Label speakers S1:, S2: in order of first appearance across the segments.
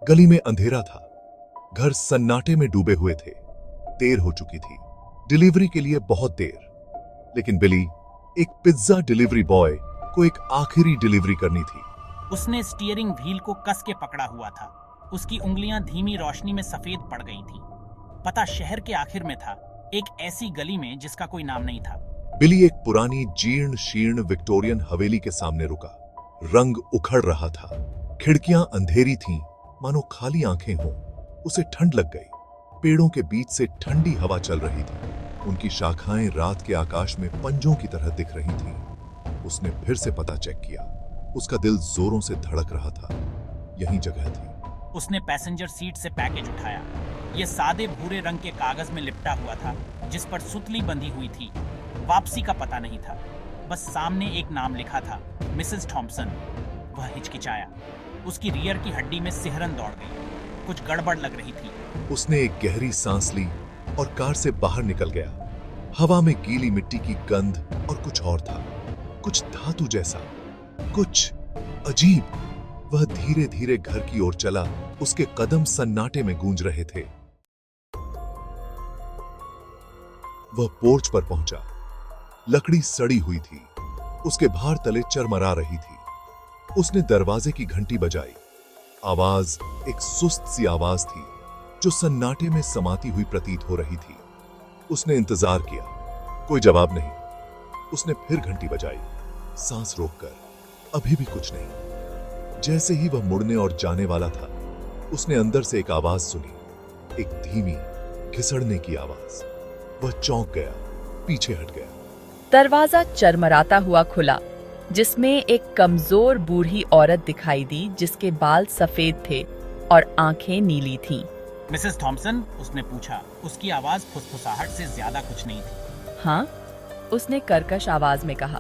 S1: गली में अंधेरा था, घर सन्नाटे में डूबे हुए थे। देर हो चुकी थी, डिलीवरी के लिए बहुत देर। लेकिन बिली, एक पिज्जा डिलीवरी बॉय को एक आखिरी डिलीवरी करनी थी।
S2: उसने स्टीयरिंग व्हील को कस के पकड़ा हुआ था। उसकी उंगलियां धीमी रोशनी में सफेद पड़ गई थीं। पता शहर के आखिर में था, एक ऐसी गली में जिसका कोई नाम नहीं था।
S1: बिली एक पुरानी जीर्ण शीर्ण विक्टोरियन हवेली के सामने रुका। रंग उखड़ रहा था, खिड़कियां अंधेरी थीं, मानो खाली आंखें हों। उसे ठंड लग गई। पेड़ों के बीच से ठंडी हवा चल रही थी, उनकी शाखाएं रात के आकाश में पंजों की तरह दिख रही थीं। उसने फिर से पता चेक किया। उसका दिल जोरों से धड़क रहा था। यही जगह थी।
S2: उसने पैसेंजर सीट से पैकेज उठाया। यह सादे भूरे रंग के कागज में लिपटा हुआ था, जिस पर सुतली बंधी हुई थी। वापसी का पता नहीं था, बस सामने एक नाम लिखा था, मिसेस थॉम्सन। वह हिचकिचाया। उसकी रियर की हड्डी में सिहरन दौड़ गई। कुछ गड़बड़ लग रही थी।
S1: उसने एक गहरी सांस ली और कार से बाहर निकल गया। हवा में गीली मिट्टी की गंध और कुछ और था, कुछ धातु जैसा, कुछ अजीब। वह धीरे धीरे घर की ओर चला। उसके कदम सन्नाटे में गूंज रहे थे। वह पोर्च पर पहुंचा। लकड़ी सड़ी हुई थी, उसके भार तले चरमरा रही थी। उसने दरवाजे की घंटी बजाई। आवाज एक सुस्त सी आवाज थी, जो सन्नाटे में समाती हुई प्रतीत हो रही थी। उसने इंतजार किया, कोई जवाब नहीं। उसने फिर घंटी बजाई, सांस रोककर। अभी भी कुछ नहीं। जैसे ही वह मुड़ने और जाने वाला था, उसने अंदर से एक आवाज सुनी, एक धीमी घिसड़ने की आवाज। वह चौंक गया, पीछे हट गया।
S3: दरवाजा चरमराता हुआ खुला, जिसमें एक कमजोर बूढ़ी औरत दिखाई दी, जिसके बाल सफेद थे और आंखें नीली थीं।
S2: मिसेस थॉम्सन, उसने पूछा। उसकी आवाज फुसफुसाहट से ज्यादा कुछ नहीं थी।
S3: हाँ, उसने कर्कश आवाज में कहा,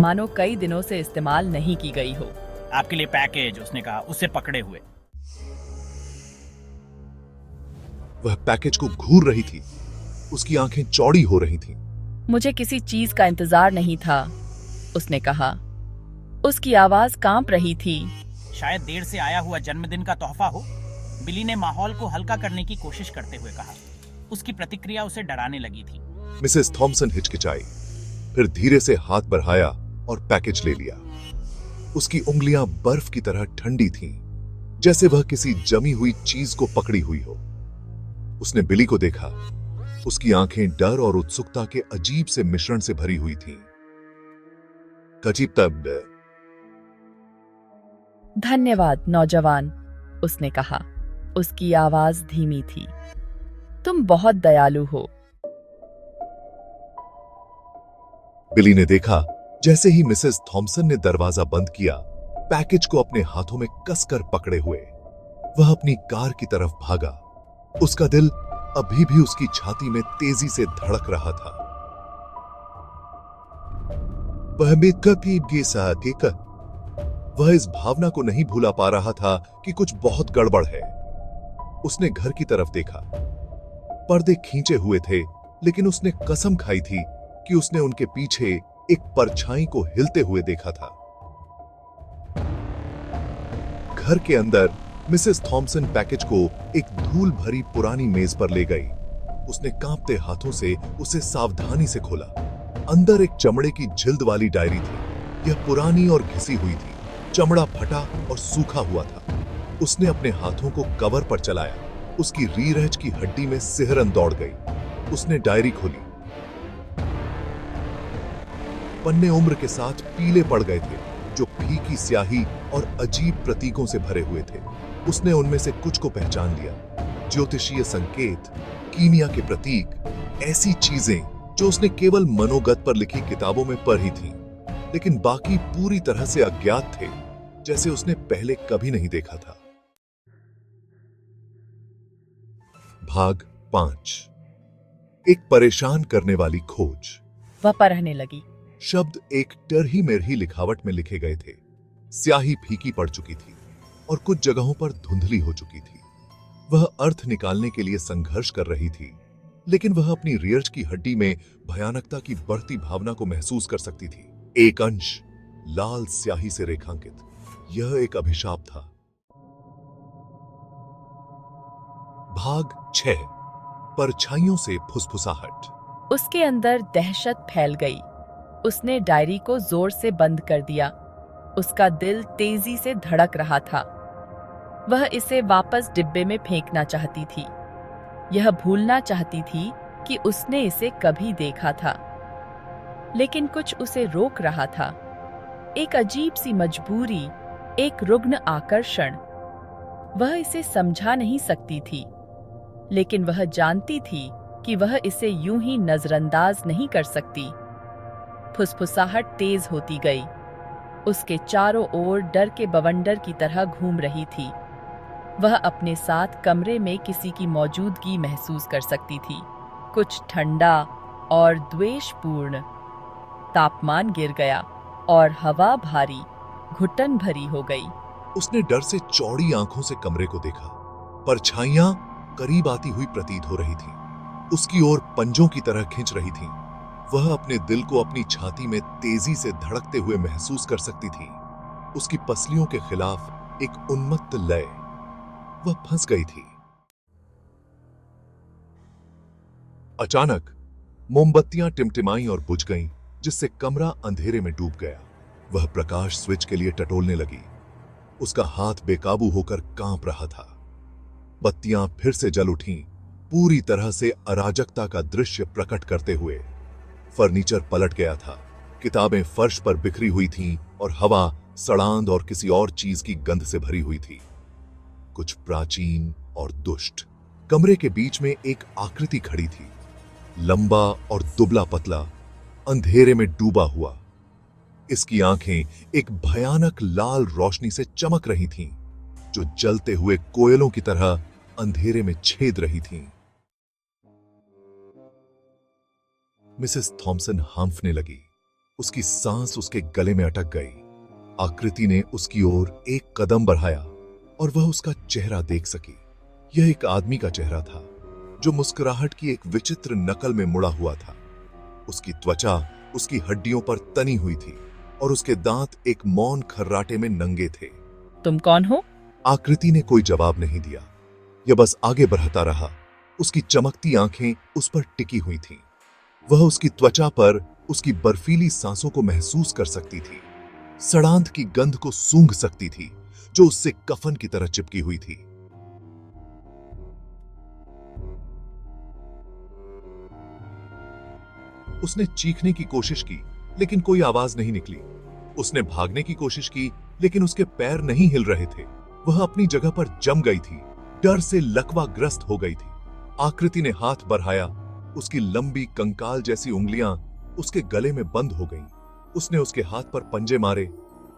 S3: मानो कई दिनों से इस्तेमाल नहीं की गई हो।
S2: आपके लिए पैकेज, उसने कहा, उसे पकड़े हुए।
S1: वह पैकेज को घूर रही थी। उसकी आंखें चौड़ी हो रही थीं।
S3: मुझे किसी चीज का इंतजार नहीं था, उसने कहा। उसकी आवाज कांप रही थी।
S2: शायद देर से आया हुआ जन्मदिन का तोहफा हो, बिली ने माहौल को हल्का करने की कोशिश करते हुए कहा। उसकी प्रतिक्रिया उसे डराने लगी थी।
S1: मिसेस थॉम्सन हिचकिचाई, फिर धीरे से हाथ बढ़ाया और पैकेज ले लिया। उसकी उंगलियां बर्फ की तरह ठंडी थीं, जैसे वह किसी जमी हुई चीज को पकड़ी हुई हो। उसने बिली को देखा। उसकी आंखें डर और उत्सुकता के अजीब से मिश्रण से भरी हुई थीं। तब
S3: धन्यवाद नौजवान, उसने कहा। उसकी आवाज धीमी थी। तुम बहुत दयालु हो।
S1: बिली ने देखा, जैसे ही मिसेस थॉम्सन ने दरवाजा बंद किया, पैकेज को अपने हाथों में कसकर पकड़े हुए वह अपनी कार की तरफ भागा। उसका दिल अभी भी उसकी छाती में तेजी से धड़क रहा था। वह इस भावना को नहीं भूला पा रहा था कि कुछ बहुत गड़बड़ है। उसने घर की तरफ देखा। पर्दे खींचे हुए थे, लेकिन उसने कसम खाई थी कि उसने उनके पीछे एक परछाई को हिलते हुए देखा था। घर के अंदर मिसेस थॉम्सन पैकेज को एक धूल भरी पुरानी मेज पर ले गई। उसने कांपते हाथों से उसे सावधानी से खोला। अंदर एक चमड़े की जिल्द वाली डायरी थी। यह पुरानी और घिसी हुई थी, चमड़ा फटा और सूखा हुआ था। उसने अपने हाथों को कवर पर चलाया। उसकी रीढ़ की हड्डी में सिहरन दौड़ गई। उसने डायरी खोली। पन्ने उम्र के साथ पीले पड़ गए थे, जो फीकी स्याही और अजीब प्रतीकों से भरे हुए थे। उसने उनमें से कुछ को पहचान लिया। ज्योतिषीय संकेत, कीमिया के प्रतीक, ऐसी चीजें जो उसने केवल मनोगत पर लिखी किताबों में पढ़ी थीं, लेकिन बाकी पूरी तरह से अज्ञात थे, जैसे उसने पहले कभी नहीं देखा था। भाग 5। एक परेशान करने वाली खोज।
S3: वह पढ़ने लगी।
S1: शब्द एक टरही मेरही लिखावट में लिखे गए थे। स्याही फीकी पड़ चुकी थी और कुछ जगहों पर धुंधली हो चुकी थी। वह अर्थ निकालने के लिए संघर्ष कर रही थी, लेकिन वह अपनी रीढ़ की हड्डी में भयानकता की बढ़ती भावना को महसूस कर सकती थी। एक अंश लाल स्याही से रेखांकित। यह एक अभिशाप था। भाग 6 परछाइयों से फुसफुसाहट।
S3: उसके अंदर दहशत फैल गई। उसने डायरी को जोर से बंद कर दिया। उसका दिल तेजी से धड़क रहा था। वह इसे वापस डिब्बे में फेंकना चाहती थी। यह भूलना चाहती थी कि उसने इसे कभी देखा था। लेकिन कुछ उसे रोक रहा था। एक अजीब सी मजबूरी, एक रुग्ण आकर्षण। वह इसे समझा नहीं सकती थी, लेकिन वह जानती थी कि वह इसे यूं ही नजरअंदाज नहीं कर सकती। फुसफुसाहट तेज होती गई। उसके चारों ओर डर के बवंडर की तरह घूम रही थी। वह अपने साथ कमरे में किसी की मौजूदगी महसूस कर सकती थी, कुछ ठंडा और द्वेषपूर्ण। तापमान गिर गया और हवा भारी, घुटन भरी हो गई।
S1: उसने डर से चौड़ी आंखों से कमरे को देखा। परछाइयां करीब आती हुई प्रतीत हो रही थीं। उसकी ओर पंजों की तरह खींच रही थीं। वह अपने दिल को अपनी छाती में तेजी से धड़कते हुए महसूस कर सकती थी। उसकी पसलियों के खिलाफ एक उन्मत्त लय। वह फंस गई थी। अचानक मोमबत्तियां टिमटिमाई और बुझ गईं, जिससे कमरा अंधेरे में डूब गया। वह प्रकाश स्विच के लिए टटोलने लगी। उसका हाथ बेकाबू होकर कांप रहा था। बत्तियां फिर से जल उठीं, पूरी तरह से अराजकता का दृश्य प्रकट करते हुए। फर्नीचर पलट गया था। किताबें फर्श पर बिखरी हुई थीं और हवा सड़ांध और किसी और चीज की गंध से भरी हुई थी, कुछ प्राचीन और दुष्ट। कमरे के बीच में एक आकृति खड़ी थी, लंबा और दुबला पतला, अंधेरे में डूबा हुआ। इसकी आंखें एक भयानक लाल रोशनी से चमक रही थीं, जो जलते हुए कोयलों की तरह अंधेरे में छेद रही थीं। मिसेस थॉमसन हांफने लगी। उसकी सांस उसके गले में अटक गई। आकृति ने उसकी ओर एक कदम बढ़ाया और वह उसका चेहरा देख सकी। यह एक आदमी का चेहरा था, जो मुस्कुराहट की एक विचित्र नकल में मुड़ा हुआ था। उसकी त्वचा उसकी हड्डियों पर तनी हुई थी और उसके दांत एक मौन खर्राटे में नंगे थे।
S3: तुम कौन हो?
S1: आकृति ने कोई जवाब नहीं दिया। यह बस आगे बढ़ता रहा। उसकी चमकती आंखें उस पर टिकी हुई थीं। वह उसकी त्वचा पर उसकी बर्फीली सांसों को महसूस कर सकती थी, सड़ांध की गंध को सूंघ सकती थी, जो उससे कफन की तरह चिपकी हुई थी। उसने चीखने की कोशिश की, लेकिन कोई आवाज नहीं निकली। उसने भागने की कोशिश की, लेकिन उसके पैर नहीं हिल रहे थे। वह अपनी जगह पर जम गई थी, डर से लकवाग्रस्त हो गई थी। आकृति ने हाथ बढ़ाया। उसकी लंबी कंकाल जैसी उंगलियां उसके गले में बंद हो गईं। उसने उसके हाथ पर पंजे मारे।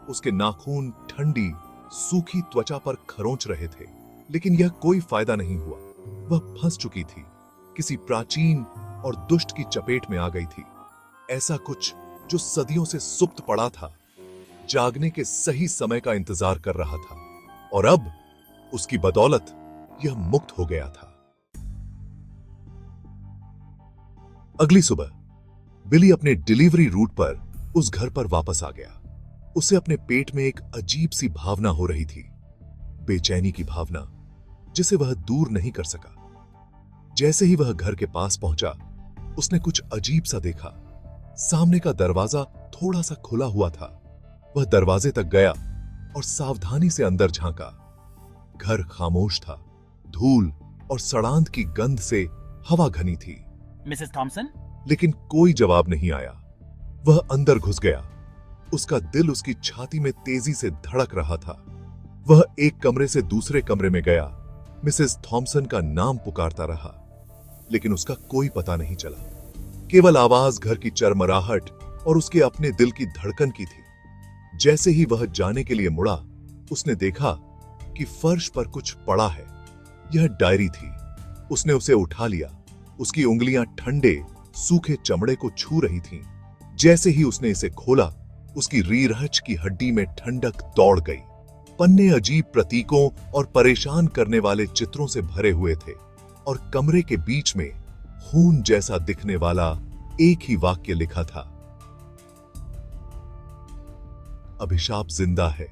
S1: उसके नाखून ठंडी, सूखी त्वचा पर खरोंच रहे थे, लेकिन यह कोई फायदा नहीं हुआ। वह फंस चुकी थी, किसी प्राचीन और दुष्ट की चपेट में आ गई थी। ऐसा कुछ जो सदियों से सुप्त पड़ा था, जागने के सही समय का इंतजार कर रहा था, और अब उसकी बदौलत यह मुक्त हो गया था। अगली सुबह बिली अपने डिलीवरी रूट पर उस घर पर वापस आ गया। उसे अपने पेट में एक अजीब सी भावना हो रही थी, बेचैनी की भावना, जिसे वह दूर नहीं कर सका। जैसे ही वह घर के पास पहुंचा, उसने कुछ अजीब सा देखा। सामने का दरवाजा थोड़ा सा खुला हुआ था। वह दरवाजे तक गया और सावधानी से अंदर झांका। घर खामोश था। धूल और सड़ांध की गंध से हवा घनी थी।
S2: Mrs Thomson?
S1: लेकिन कोई जवाब नहीं आया। वह अंदर घुस गया। उसका दिल उसकी छाती में तेजी से धड़क रहा था। वह एक कमरे से दूसरे कमरे में गया। मिसेस थॉमसन का नाम पुकारता रहा, लेकिन उसका कोई पता नहीं चला। केवल आवाज घर की चरमराहट और उसके अपने दिल की धड़कन की थी। जैसे ही वह जाने के लिए मुड़ा, उसने देखा कि फर्श पर कुछ पड़ा है। यह डायरी थी। उसने उसे उठा लिया। उसकी उंगलियां ठंडे, सूखे चमड़े को छू रही थीं। जैसे ही उसने इसे खोला, उसकी रीरहच की हड्डी में ठंडक दौड़ गई। पन्ने अजीब प्रतीकों और परेशान करने वाले चित्रों से भरे हुए थे, और कमरे के बीच में खून जैसा दिखने वाला एक ही वाक्य लिखा था, अभिशाप जिंदा है।